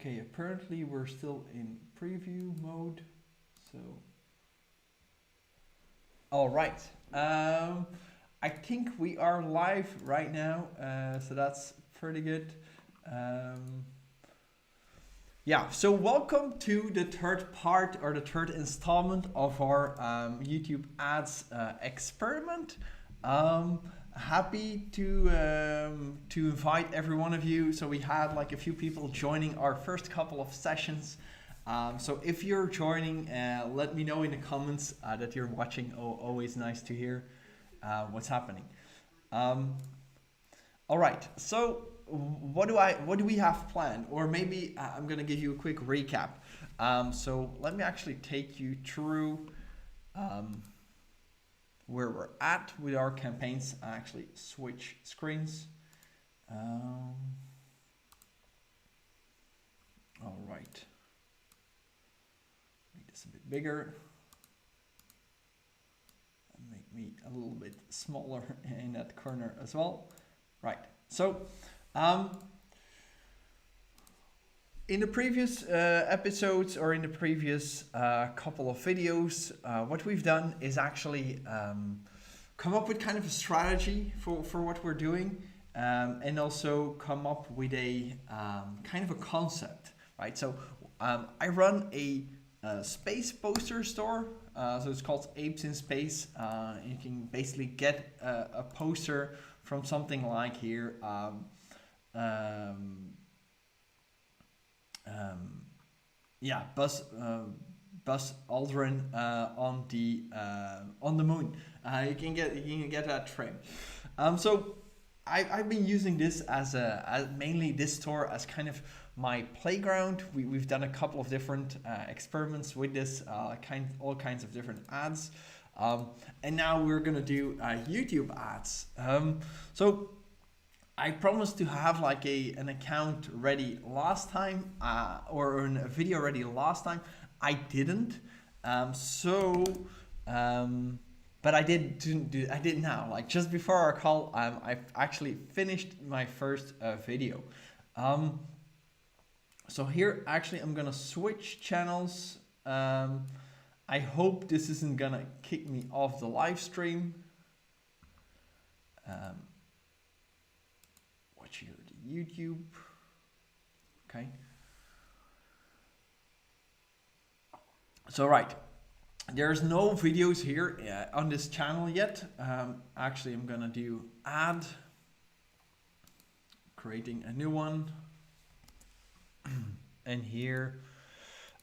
Okay, apparently we're still in preview mode. So, all right. I think we are live right now, so that's pretty good. Um, yeah, so welcome to the third part or the third installment of our YouTube ads experiment. Happy to invite every one of you. So we had like a few people joining our first couple of sessions. So if you're joining, let me know in the comments that you're watching. Always nice to hear what's happening. All right, so what do we have planned? Or maybe I'm gonna give you a quick recap. So let me actually take you through where we're at with our campaigns. I actually switch screens. All right, make this a bit bigger. Make me a little bit smaller in that corner as well. Right, so in the previous episodes or in the previous couple of videos, what we've done is actually come up with kind of a strategy for what we're doing, and also come up with a kind of a concept, right? So I run a space poster store, so it's called Apes in Space. You can basically get a poster from something like here. Yeah, Buzz Aldrin on the moon. You can get that frame. So I've been using this as mainly this store as kind of my playground. We've done a couple of different experiments with this, all kinds of different ads, and now we're gonna do YouTube ads. So I promised to have like an account ready last time, or a video ready last time. I didn't, but I did now. Like just before our call, I've actually finished my first video. So here, actually, I'm gonna switch channels. I hope this isn't gonna kick me off the live stream. Watch here, the YouTube. Okay. So right, there's no videos here on this channel yet. Actually, I'm gonna do add, creating a new one. And here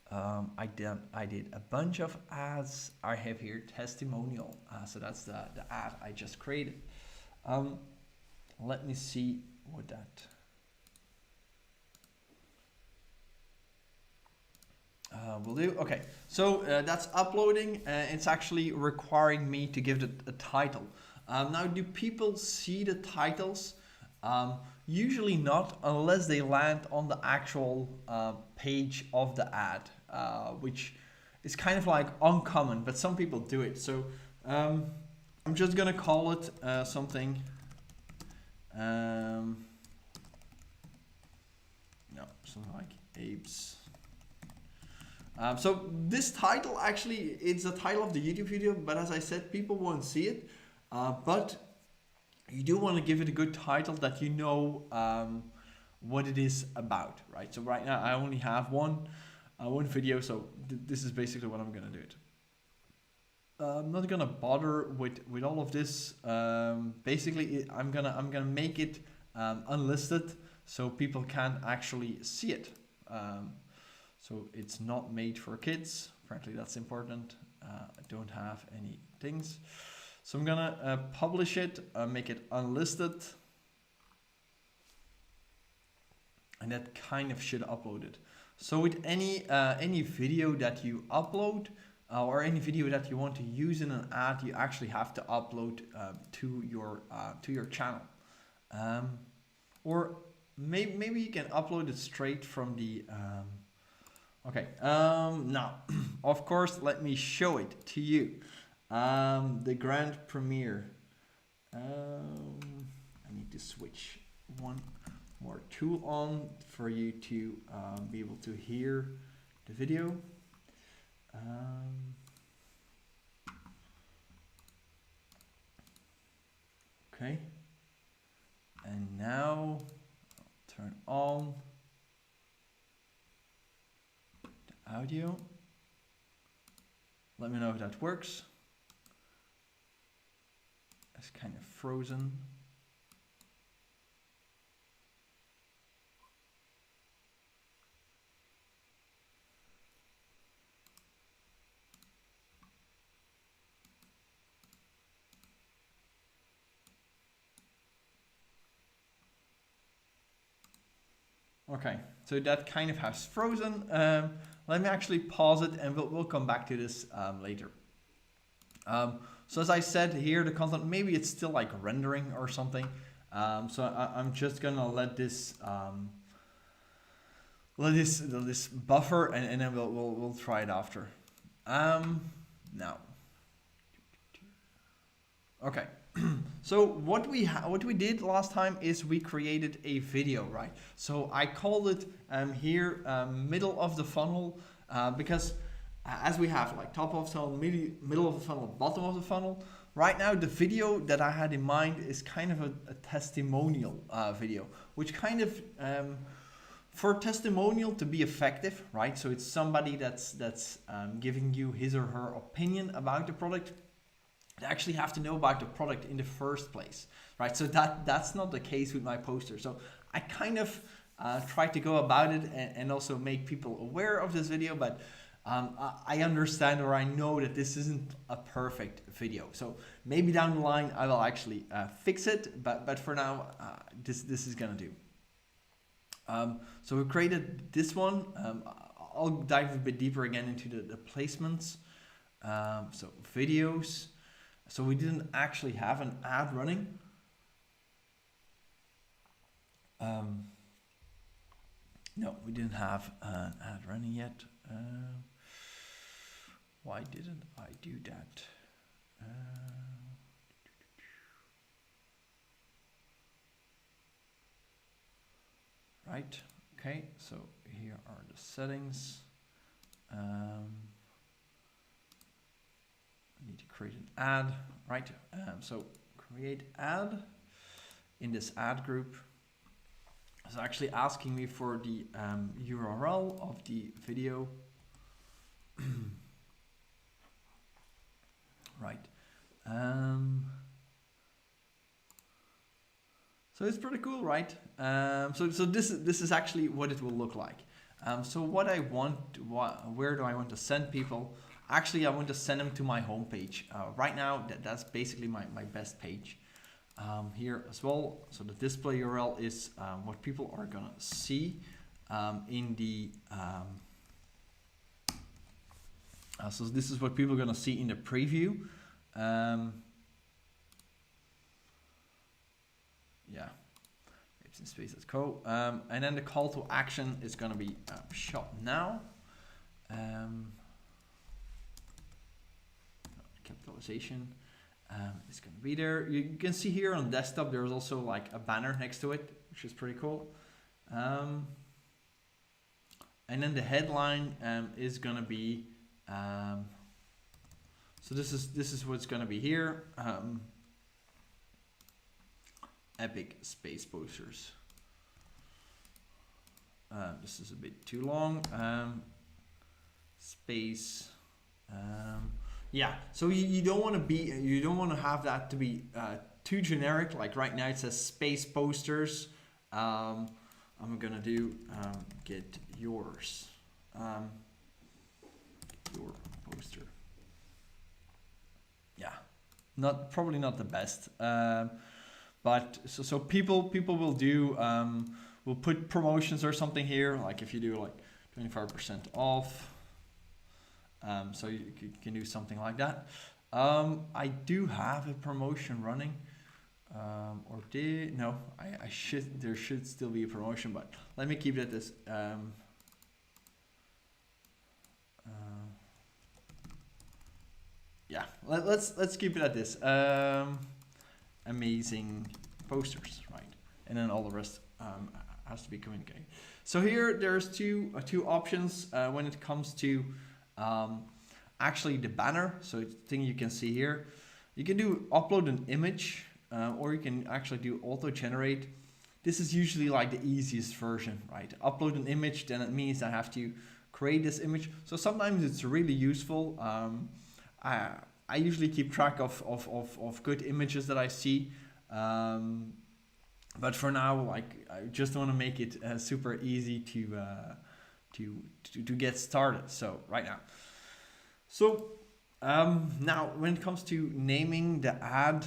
I did a bunch of ads. I have here testimonial, so that's the ad I just created. Let me see what that will do. Okay, so that's uploading. It's actually requiring me to give it a title. Now, do people see the titles? Usually not, unless they land on the actual page of the ad, which is kind of like uncommon, but some people do it. So I'm just gonna call it something. No, something like apes. So this title, actually, it's the title of the YouTube video, but as I said, people won't see it. But you do want to give it a good title that you know what it is about, right? So right now I only have one video, so this is basically what I'm gonna do it. I'm not gonna bother with all of this. Basically, I'm gonna make it unlisted so people can actually see it. So it's not made for kids. Apparently that's important. I don't have any things. So I'm gonna publish it, make it unlisted. And that kind of should upload it. So with any video that you upload, or any video that you want to use in an ad, you actually have to upload to your channel. Or maybe you can upload it straight from the okay, now, of course, let me show it to you. The grand premiere. I need to switch one more tool on for you to be able to hear the video. Okay, and now I'll turn on the audio. Let me know if that works. It's kind of frozen. Okay, so that kind of has frozen. Let me actually pause it and we'll come back to this later. So as I said here, the content, maybe it's still like rendering or something. So I'm just gonna let this buffer and then we'll try it after. Now. Okay. So what we did last time is we created a video, right? So I called it here middle of the funnel because as we have like top of the funnel, middle of the funnel, bottom of the funnel. Right now the video that I had in mind is kind of a testimonial video, which kind of for testimonial to be effective, right? So it's somebody that's giving you his or her opinion about the product. They actually have to know about the product in the first place, right? So that's not the case with my poster. So I kind of try to go about it and also make people aware of this video, but I understand or I know that this isn't a perfect video. So maybe down the line I will actually fix it, but for now this is gonna do. So we created this one. I'll dive a bit deeper again into the placements. So videos. So we didn't actually have an ad running. No, we didn't have an ad running yet. Why didn't I do that? Right, okay, so here are the settings. Need to create an ad, right? So create ad in this ad group. It's actually asking me for the URL of the video. Right. So it's pretty cool, right? So this is actually what it will look like. So what I want, where do I want to send people? Actually, I want to send them to my homepage. Right now, that's basically my best page. Here as well, so the display URL is what people are gonna see in the, so this is what people are gonna see in the preview. Yeah, space.co. And then the call to action is gonna be shop now. Capitalization is going to be there. You can see here on desktop there's also like a banner next to it, which is pretty cool. And then the headline is going to be so this is what's going to be here. Epic space posters. This is a bit too long. Space. Yeah, so you don't want to have that to be too generic. Like right now it says space posters. I'm gonna do get yours, your poster. Yeah, probably not the best, but so people will do will put promotions or something here. Like if you do like 25% off. So you can do something like that. I do have a promotion running, there should still be a promotion, but let me keep it at this. Yeah, let's keep it at this. Amazing posters, right? And then all the rest has to be communicated. So here there's two options when it comes to actually the banner. So the thing you can see here, you can do upload an image or you can actually do auto generate. This is usually like the easiest version, right? Upload an image, then it means I have to create this image. So sometimes it's really useful. I usually keep track of good images that I see. But for now, like I just want to make it super easy to get started. So right now. So now when it comes to naming the ad,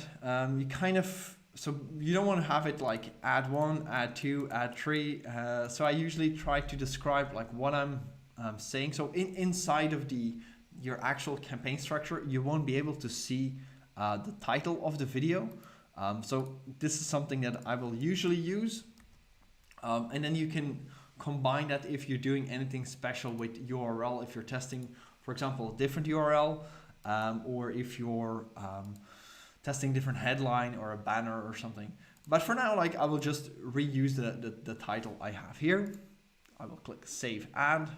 so you don't want to have it like ad 1, ad 2, ad 3. So I usually try to describe like what I'm saying. So inside of your actual campaign structure, you won't be able to see the title of the video. So this is something that I will usually use. And then you can combine that if you're doing anything special with URL, if you're testing, for example, a different URL, or if you're testing different headline or a banner or something. But for now, like I will just reuse the title I have here. I will click Save Ad,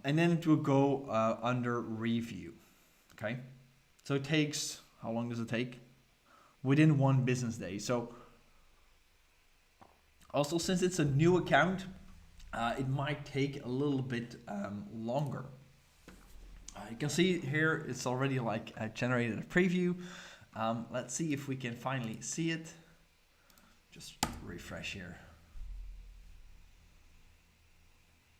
and then it will go under Review. Okay, so it takes, how long does it take? Within 1 business day. So also, since it's a new account, it might take a little bit longer. You can see here it's already like generated a preview. Let's see if we can finally see it. Just refresh here.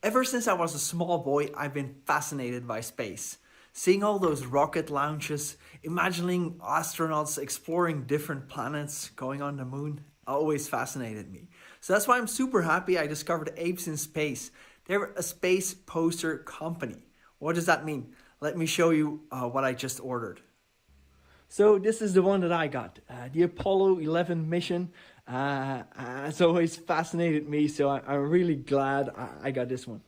Ever since I was a small boy, I've been fascinated by space. Seeing all those rocket launches, imagining astronauts exploring different planets, going on the moon, always fascinated me. So that's why I'm super happy I discovered Apes in Space. They're a space poster company. What does that mean? Let me show you what I just ordered. So this is the one that I got, the Apollo 11 mission. It's always fascinated me, so I'm really glad I got this one.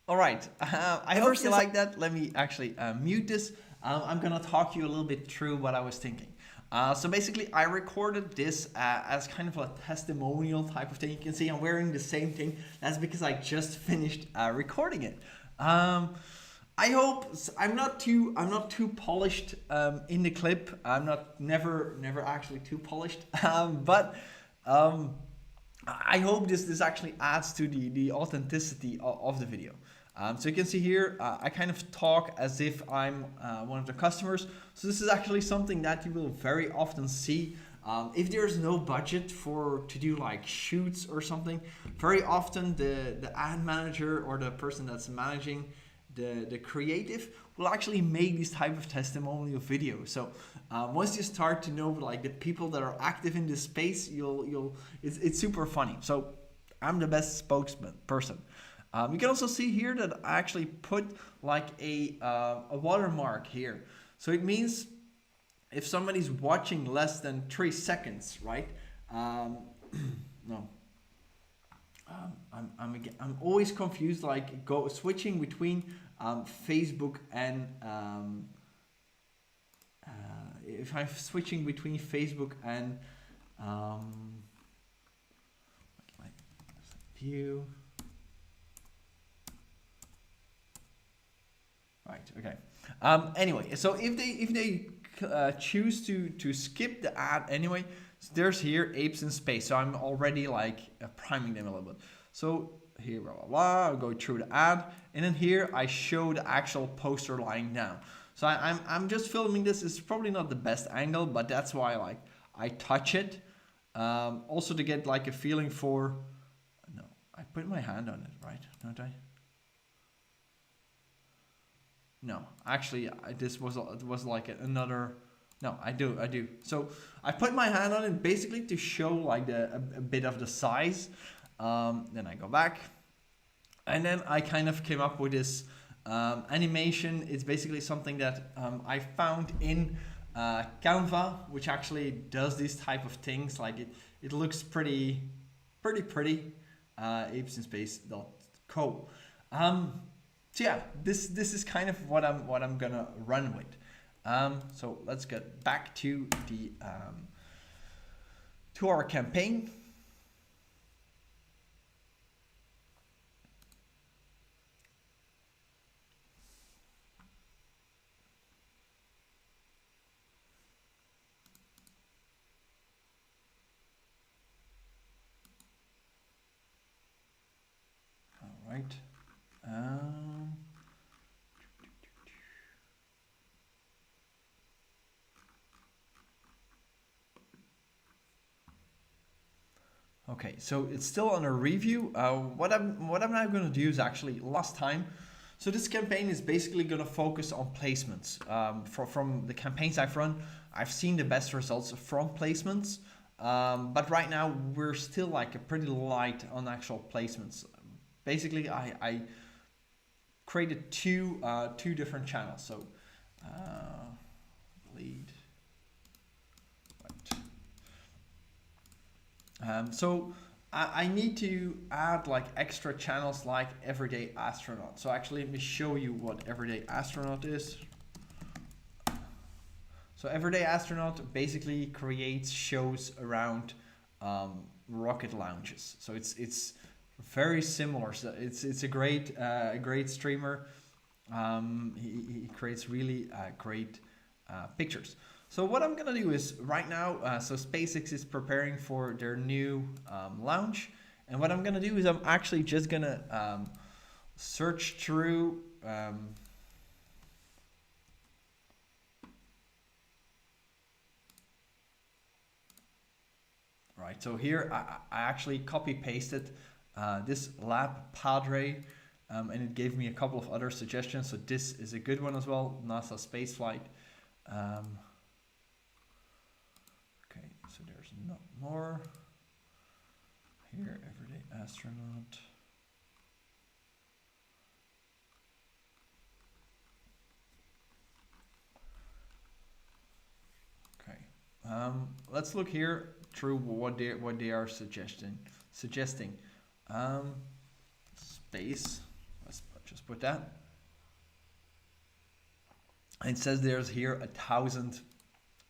All right, I hope you like that. Let me actually mute this. I'm gonna talk you a little bit through what I was thinking. So basically I recorded this as kind of a testimonial type of thing. You can see I'm wearing the same thing. That's because I just finished recording it. I hope I'm not too polished in the clip. I'm never actually too polished. But I hope this actually adds to the authenticity of the video. So you can see here, I kind of talk as if I'm one of the customers. So this is actually something that you will very often see. If there's no budget to do like shoots or something, very often the ad manager or the person that's managing the creative will actually make these type of testimonial videos. So once you start to know like the people that are active in this space, it's super funny. So I'm the best spokesman person. You can also see here that I actually put like a watermark here. So it means if somebody's watching less than 3 seconds, right? No. I'm always confused, like switching between Facebook and if I'm switching between Facebook and like view. Right. Okay. Anyway, so if they choose to skip the ad anyway, so there's here Apes in Space. So I'm already like priming them a little bit. So here, blah blah blah. I'll go through the ad, and then here I show the actual poster lying down. So I'm just filming this. It's probably not the best angle, but that's why like I touch it, also to get like a feeling for. No, I put my hand on it, right? Don't I? No, actually, this was like another. No, I do. So I put my hand on it basically to show like a bit of the size. Then I go back, and then I kind of came up with this animation. It's basically something that I found in Canva, which actually does these type of things. Like it looks pretty. Apesinspace.co. So yeah, this is kind of what I'm gonna run with. So let's get back to the to our campaign. All right. Um, Okay, so it's still under review. What I'm now going to do is actually last time. So this campaign is basically going to focus on placements. From the campaigns I've run, I've seen the best results from placements. But right now we're still like a pretty light on actual placements. Basically, I created two different channels. So lead. So I need to add like extra channels like Everyday Astronaut. So actually let me show you what Everyday Astronaut is. So Everyday Astronaut basically creates shows around rocket launches. So it's very similar. So it's a great streamer. He creates really great pictures. So what I'm gonna do is right now, so SpaceX is preparing for their new launch, and what I'm gonna do is I'm actually just gonna search through. Right, so here I actually copy pasted this lab Padre, and it gave me a couple of other suggestions. So this is a good one as well, NASA spaceflight. Okay, so there's not more. Here, Everyday Astronaut. Okay, let's look here through what they are suggesting. Space. Let's just put that. It says there's here 1,000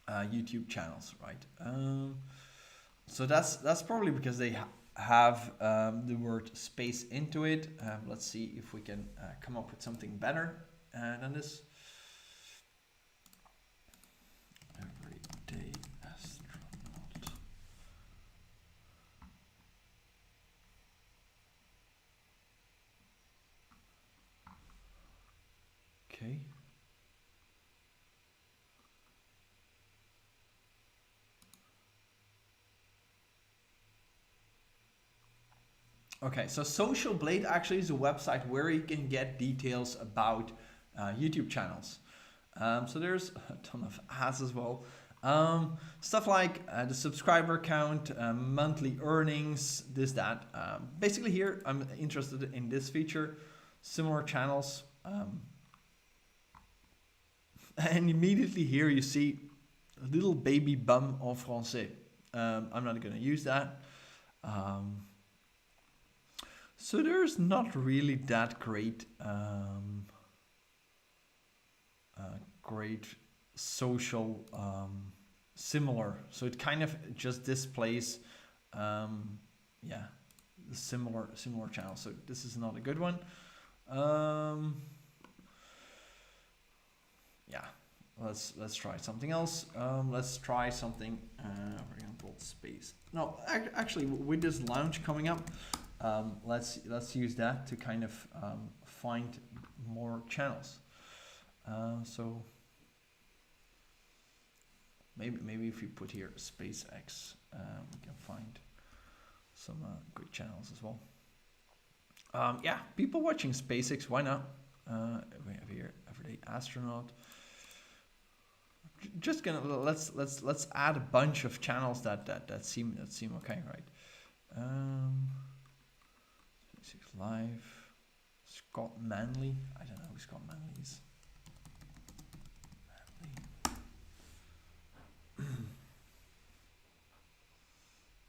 YouTube channels, right? So that's probably because they have the word space into it. Let's see if we can come up with something better than this. Everyday Astronaut. Okay. Okay, so Social Blade actually is a website where you can get details about YouTube channels. So there's a ton of ads as well. Stuff like the subscriber count, monthly earnings, this, that. Basically here, I'm interested in this feature, similar channels. And immediately here you see a little baby bum en français. I'm not going to use that. So there's not really that great great social similar. So it kind of just displays yeah, the similar channels. So this is not a good one. Yeah, let's try something else. Let's try something for example space. No, actually with this launch coming up, let's use that to kind of find more channels. So maybe if we put here SpaceX, we can find some good channels as well. Yeah, people watching SpaceX, why not? We have here Everyday Astronaut. Just gonna let's add a bunch of channels that seem okay, right? SpaceX Live, Scott Manley. I don't know who Scott Manley is.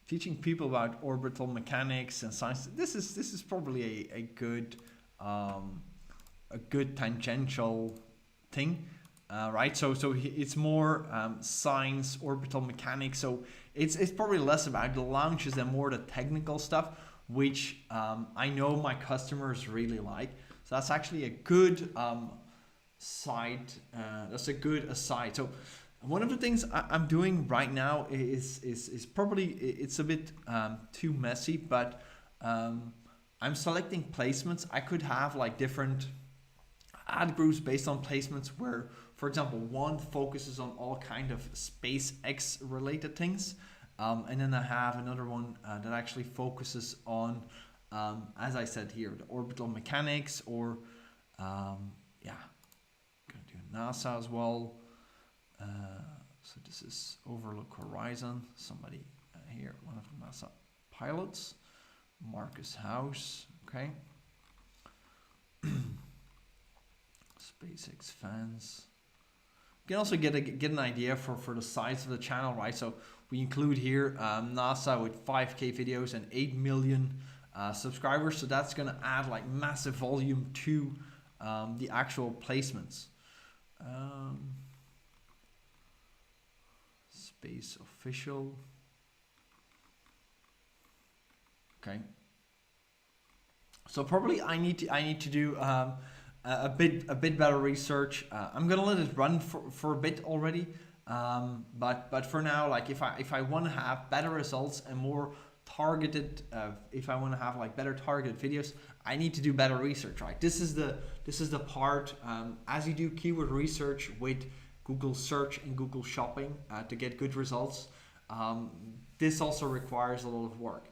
Teaching people about orbital mechanics and science. This is probably a good a good tangential thing, right? So it's more science, orbital mechanics. So it's probably less about the launches and more the technical stuff, which I know my customers really like. So that's actually a good side. That's a good aside. So one of the things I'm doing right now is probably it's a bit too messy, but I'm selecting placements. I could have like different ad groups based on placements where, for example, one focuses on all kind of SpaceX related things, and then I have another one that actually focuses on, as I said here, the orbital mechanics, or yeah, gonna do NASA as well. So this is Overlook Horizon. Somebody here, one of the NASA pilots, Marcus House. Okay. SpaceX fans. You can also get an idea for the size of the channel, right? So we include here NASA with 5K videos and 8 million subscribers. So that's gonna add like massive volume to the actual placements. Space official. Okay. So probably I need to do a bit better research. I'm gonna let it run for a bit already, but for now, like if I want to have better results and more targeted, if I want to have like better targeted videos, I need to do better research, right? This is the part as you do keyword research with Google search and Google shopping to get good results. This also requires a lot of work.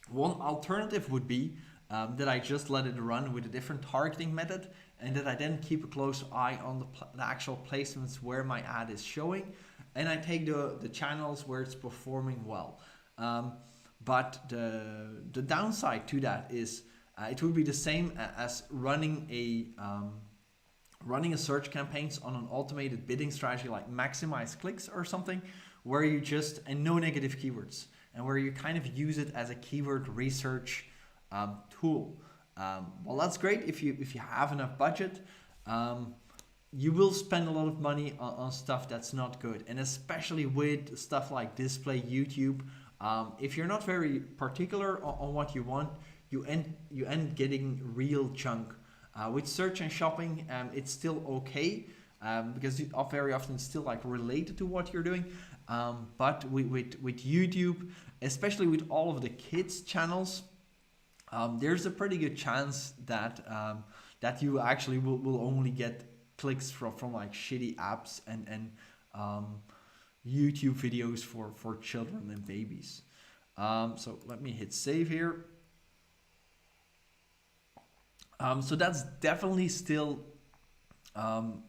One alternative would be that I just let it run with a different targeting method, and that I then keep a close eye on the actual placements where my ad is showing, and I take the channels where it's performing well. But the downside to that is it would be the same as running a search campaigns on an automated bidding strategy like maximize clicks or something, where you just, and no negative keywords, and where you kind of use it as a keyword research tool. Well, that's great if you have enough budget. You will spend a lot of money on stuff that's not good, and especially with stuff like display YouTube. If you're not very particular on what you want, you end getting real junk. With search and shopping, it's still okay because very often it's still like related to what you're doing. But with YouTube, especially with all of the kids channels, there's a pretty good chance that that you actually will only get clicks from like shitty apps and YouTube videos for children and babies. So let me hit save here. So that's definitely still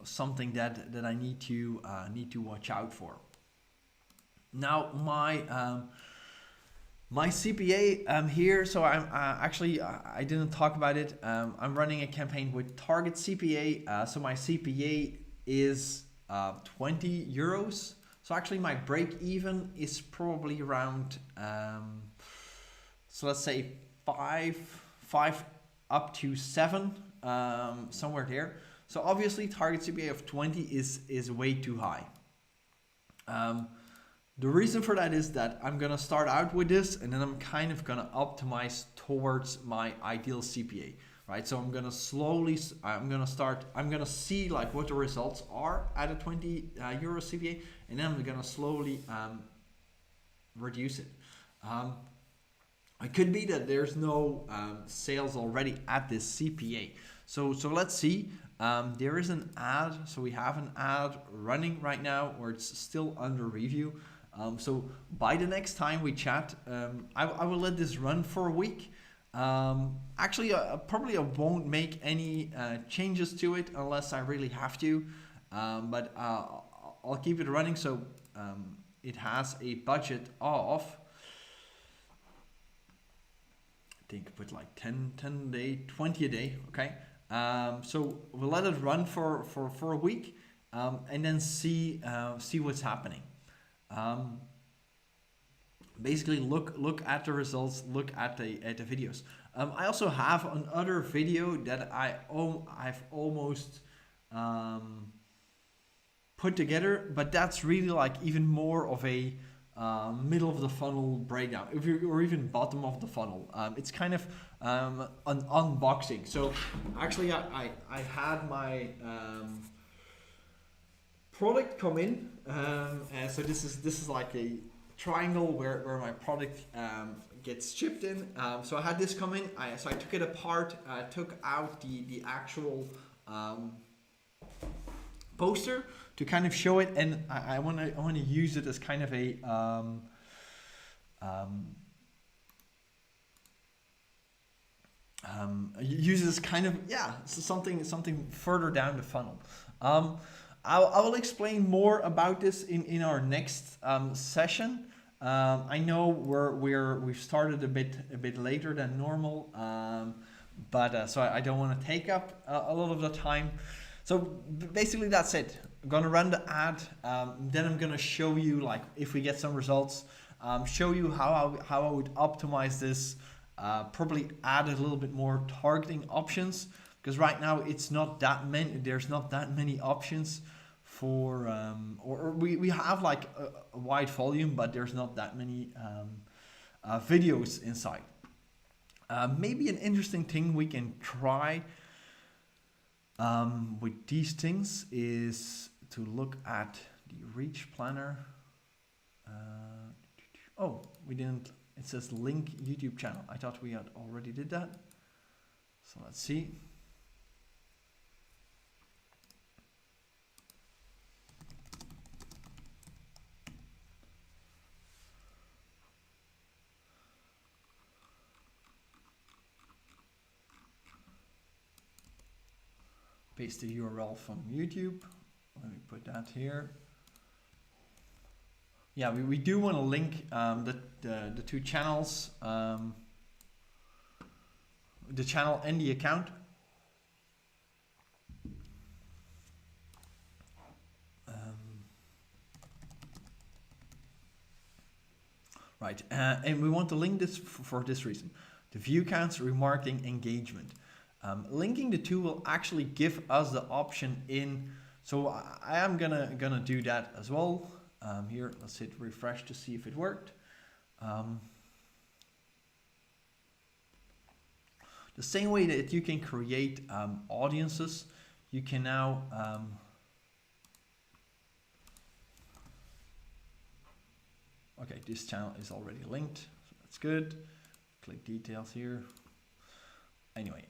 something that I need to watch out for. Now my CPA here, so I'm actually I didn't talk about it. I'm running a campaign with Target CPA. So my CPA is 20 euros. So actually my break even is probably around so let's say five up to 7, somewhere there. So obviously target CPA of 20 is way too high. The reason for that is that I'm gonna start out with this, and then I'm kind of gonna optimize towards my ideal CPA, right? So I'm gonna I'm gonna see like what the results are at a 20 euro CPA, and then I'm gonna slowly reduce it. It could be that there's no sales already at this CPA. So let's see. There is an ad. So we have an ad running right now, where it's still under review. So by the next time we chat, I will let this run for a week. Actually, probably I won't make any changes to it unless I really have to. But I'll keep it running. So it has a budget of, I think put like 10 a day, 20 a day, okay? So we'll let it run for a week, and then see what's happening. Basically look at the results, look at the videos. I also have another video that I've almost put together, but that's really like even more of a middle of the funnel breakdown, or even bottom of the funnel. It's kind of an unboxing. So actually, I had my product come in, and so this is like a triangle where my product gets shipped in. So I had this come in. So I took it apart. I took out the actual poster to kind of show it, and I want to use it as kind of a use it as kind of something further down the funnel. I will explain more about this in our next session. I know we've started a bit later than normal, but so I don't want to take up a lot of the time. So basically that's it. I'm gonna run the ad, then I'm gonna show you, like, if we get some results, show you how I would optimize this, probably add a little bit more targeting options, because right now it's not that many. There's not that many options for, or we have like a wide volume, but there's not that many videos inside. Maybe an interesting thing we can try with these things is to look at the reach planner. Oh, we didn't. It says link YouTube channel. I thought we had already did that. So let's see. Paste the URL from YouTube. Let me put that here. Yeah, we do want to link the two channels, the channel and the account. Right, and we want to link this for this reason: the view counts, remarketing, engagement. Linking the two will actually give us the option in. So I am gonna do that as well. Here, let's hit refresh to see if it worked. The same way that you can create audiences, you can now okay, this channel is already linked, so that's good. Click details here. Anyway,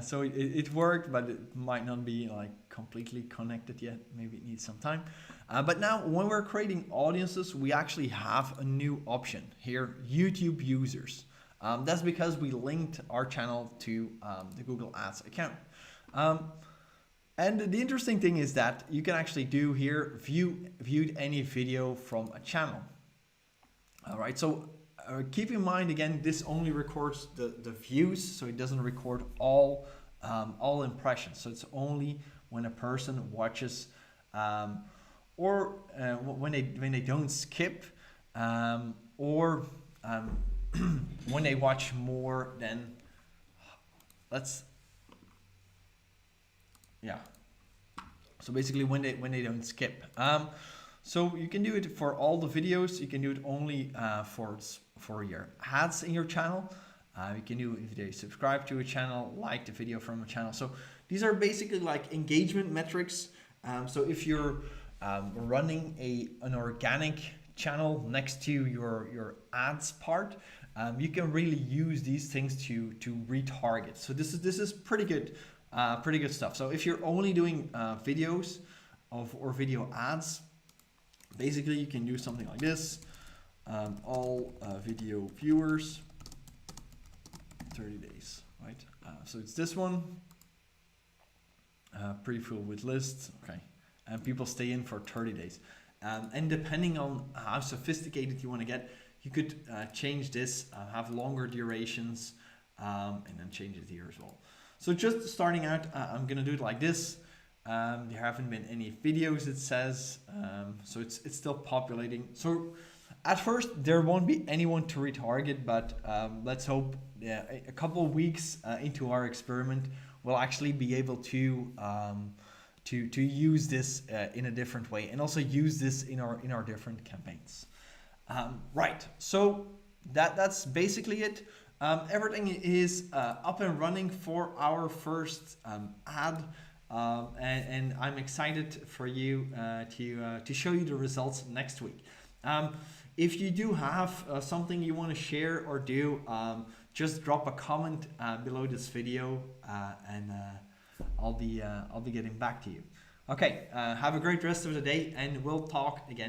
so it worked, but it might not be like completely connected yet. Maybe it needs some time. But now when we're creating audiences, we actually have a new option here, YouTube users. That's because we linked our channel to the Google Ads account. And the interesting thing is that you can actually do here, viewed any video from a channel. All right, so keep in mind, again, this only records the views, so it doesn't record all impressions. So it's only when a person watches, or when they don't skip, or when they watch more than, so basically when they don't skip. So you can do it for all the videos. You can do it only for your ads in your channel. You can do it if they subscribe to a channel, like the video from a channel. So these are basically like engagement metrics. So if you're running an organic channel next to your ads part, you can really use these things to retarget. So this is pretty good stuff. So if you're only doing videos or video ads, basically you can do something like this. All video viewers 30 days, right? So it's this one, pre-fill with lists, okay, and people stay in for 30 days. And depending on how sophisticated you want to get, you could change this, have longer durations, and then change it here as well. So just starting out, I'm gonna do it like this. There haven't been any videos, it says, so it's still populating. So At first, there won't be anyone to retarget, but let's hope a couple of weeks into our experiment, we'll actually be able to use this in a different way, and also use this in our different campaigns. Right. So that's basically it. Everything is up and running for our first ad. And I'm excited for you to show you the results next week. If you do have something you want to share or do, just drop a comment below this video, and I'll be getting back to you. Okay, have a great rest of the day, and we'll talk again.